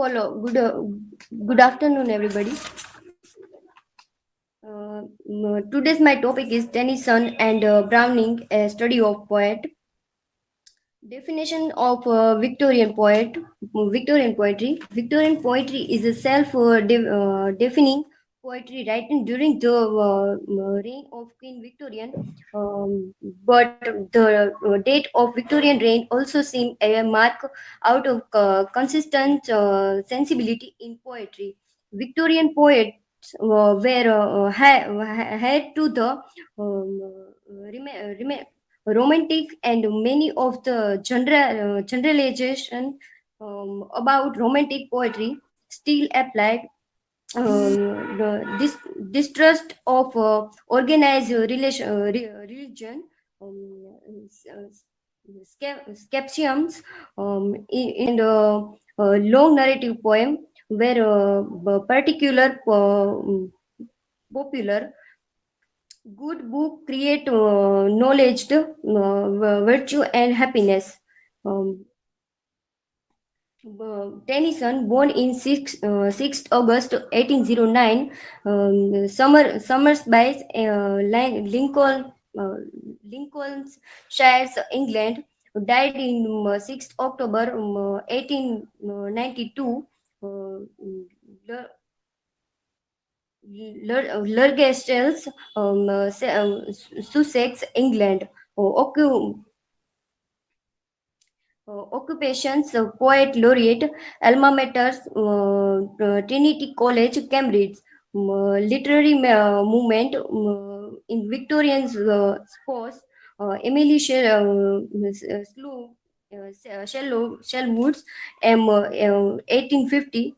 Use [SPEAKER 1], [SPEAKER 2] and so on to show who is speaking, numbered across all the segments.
[SPEAKER 1] Good afternoon, everybody. Today's my topic is Tennyson and Browning, a study of poet. Definition of Victorian poetry. Victorian poetry is a self-defining poetry written during the reign of Queen Victorian. Um, but the date of Victorian reign also seemed a mark out of consistent sensibility in poetry. Victorian poets had to the romantic, and many of the generalization about romantic poetry still applied. This distrust of organized religion, skepticism, in the long narrative poem were particular popular. Good book create knowledge, virtue, and happiness. Um, Tennyson, born in 6th August 1809, Summers by uh, Lincolnshire, England, died in 6th October 1892. Lurgestels, Sussex, England. Occupations: poet laureate, alma mater, Trinity College, Cambridge. Literary movement in Victorian sports: Emily Shellwoods, 1850.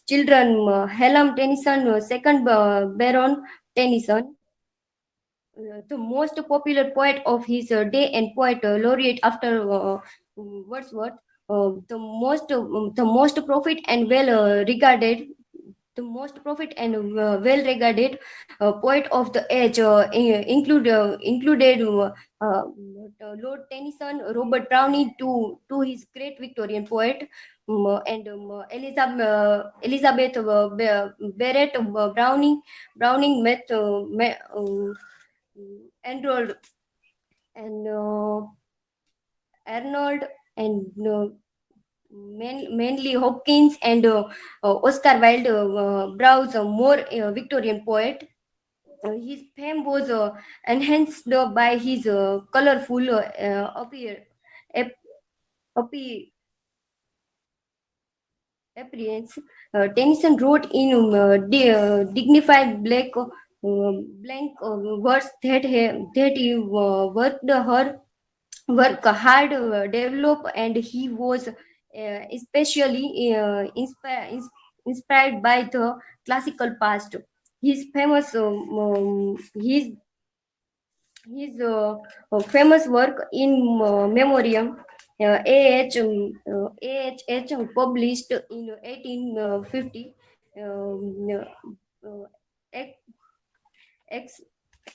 [SPEAKER 1] Children, Hallam Tennyson, second Baron Tennyson, the most popular poet of his day and poet laureate after Wordsworth, the most profit and well regarded poet of the age included Lord Tennyson, Robert Browning, to his great Victorian poet, and Elizabeth Barrett Browning enrolled, and Arnold, and mainly Hopkins, and Oscar Wilde browse a more Victorian poet. His fame was enhanced by his colorful ap- appe- appearance. Tennyson wrote in dignified blank verse that he work hard, develop, and he was especially inspired by the classical past. His famous his famous work in memoriam, AHH, published in 1850. um, uh, ex- ex-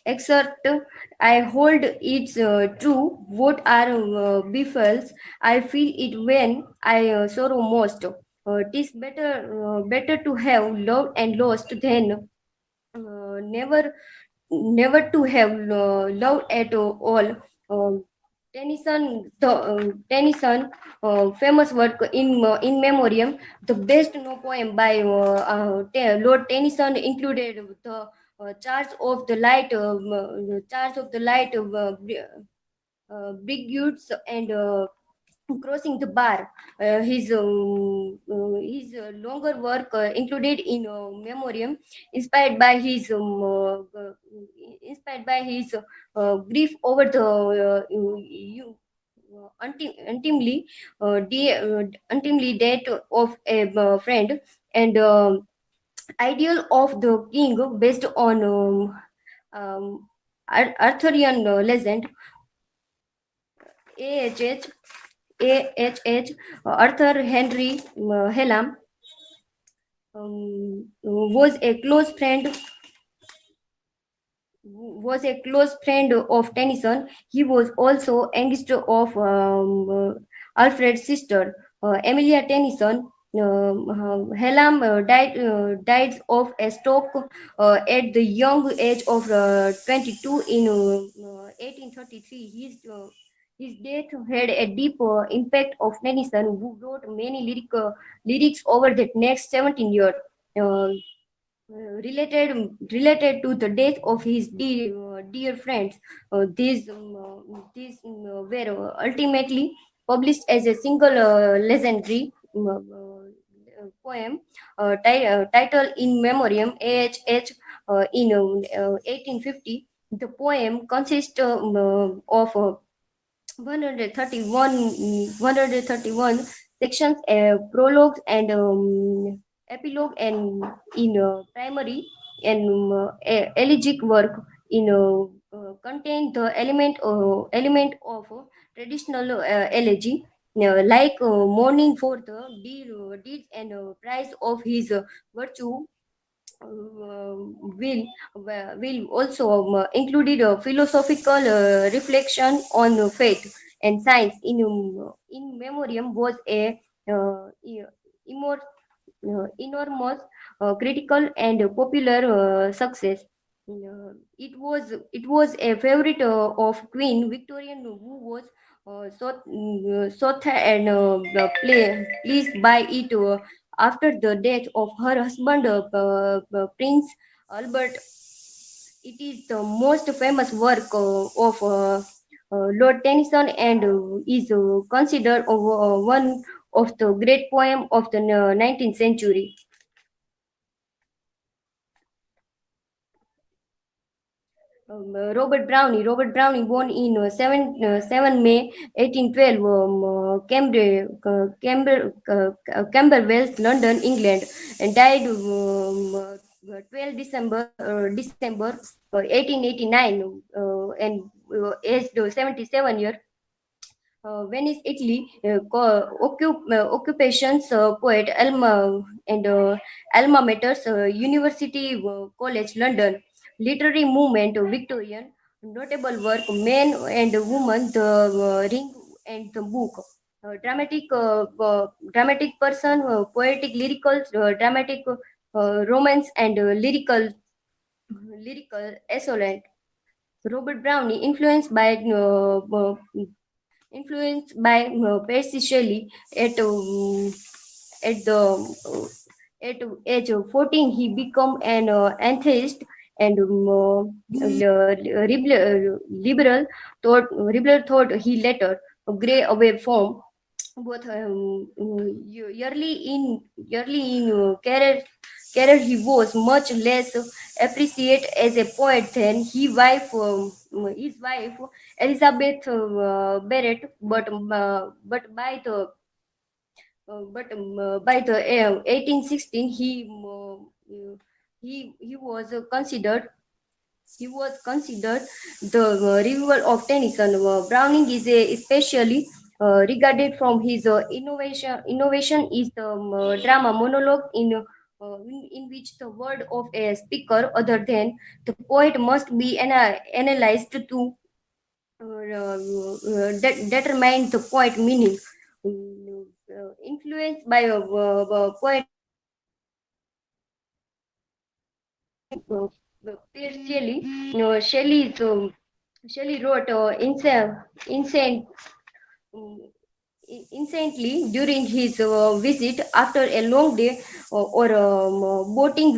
[SPEAKER 1] Excerpt: I hold it's true. What are befalls? I feel it when I sorrow most. Tis better to have loved and lost than never to have loved at all. Um, Tennyson, famous work in memoriam. The best no poem by Lord Tennyson included the Charge of the Light, Brigades, and Crossing the Bar. His longer work included in memoriam, inspired by his grief over the untimely death of a friend, and ideal of the king based on Arthurian legend. AHH AHH Arthur Henry Hallam was a close friend of Tennyson. He was also youngest of Alfred's sister, Emilia Tennyson. Hellam died of a stroke at the young age of 22 in 1833. His death had a deep impact of Tennyson, who wrote many lyrics over the next 17 years. Uh, related to the death of his dear friends. These were ultimately published as a single legendary poem titled In Memoriam AHH in 1850. The poem consists of 131 sections, prologues and epilogue, and in primary and elegiac work in contain the element of traditional elegy, like mourning for the deeds and price of his virtue. Will also included a philosophical reflection on faith and science. In memoriam was a immor- enormous critical and popular success. It was a favorite of Queen Victoria, who was and pleased by it after the death of her husband, Prince Albert. It is the most famous work of Lord Tennyson, and is considered one of the great poem of the 19th century. Robert Browning, born in 7 May 1812, Camberwell, London, England, and died 12 December 1889, and aged 77 years. Venice, Italy. Occupations: poet, and alma mater, University College, London. Literary movement: Victorian. Notable work: Men and Woman, The Ring and the Book. Dramatic person: poetic, lyrical, dramatic, romance, and lyrical assonant. Robert Browning, influenced by Percy Shelley. At the at age of 14, he became an atheist and liberal thought he later gray away from. Both early in career, he was much less appreciated as a poet than his wife Elizabeth Barrett, but by the 1816, he was considered the revival of Tennyson. Browning is especially regarded from his innovation is the drama monologue, in which the word of a speaker other than the poet must be analyzed to determine the poet meaning. Influenced by poet Shelley. Shelley wrote um, instantly during his visit after a long day, or boating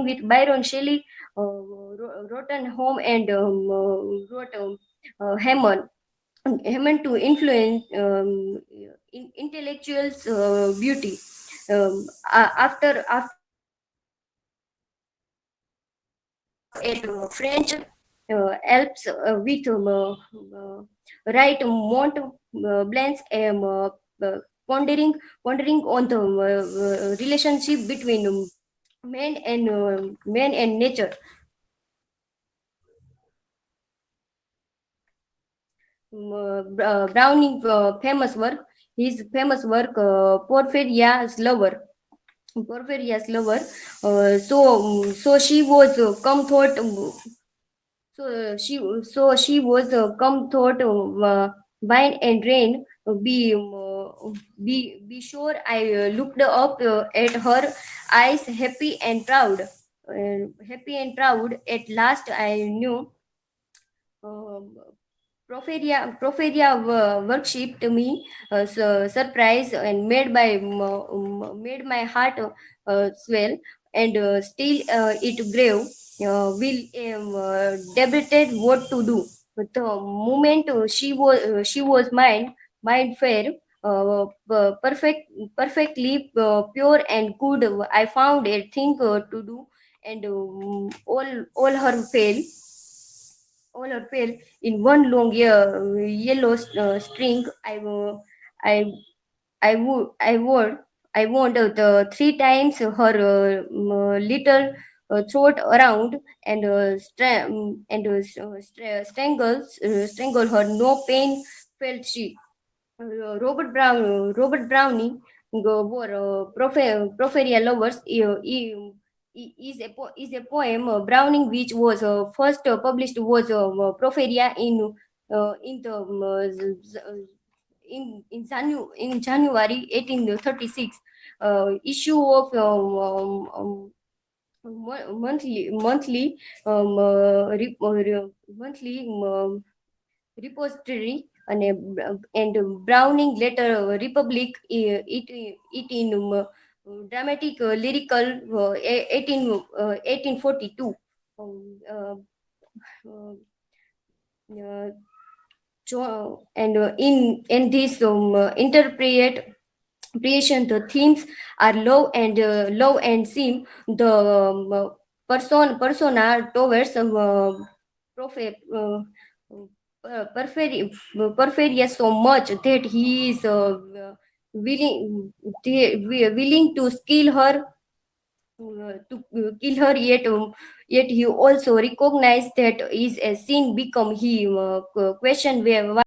[SPEAKER 1] with Byron. Shelley wrote home and wrote Hammond to influence intellectuals' beauty. After at French Alps with right Mont Blanc, uh, pondering on the relationship between man and nature. Browning his famous work, Porphyria's lover. So she was come thought. So she was come thought wine and rain. be sure. I looked up at her eyes, happy and proud. At last, I knew. Proferia worshipped me, surprised and made my heart swell, and still it grave. Will debated what to do. But the moment she was mind fair, perfectly pure and good. I found a thing to do, and all her fell in one long yellow string. I, I wore, I wound the three times her little throat around and strangle her. No pain felt she. Robert Browning were Proferia lovers. Is a poem Browning which was first published was Proferia in the in January 1836 issue of monthly monthly repository and Browning later Republic it in dramatic lyrical 1842. Um, uh, uh, uh, and in this interpretation, the themes are love and sim. The persona towards profe, Porphyria so much that he is willing willing to kill her. Yet he also recognized that is a sin become he question where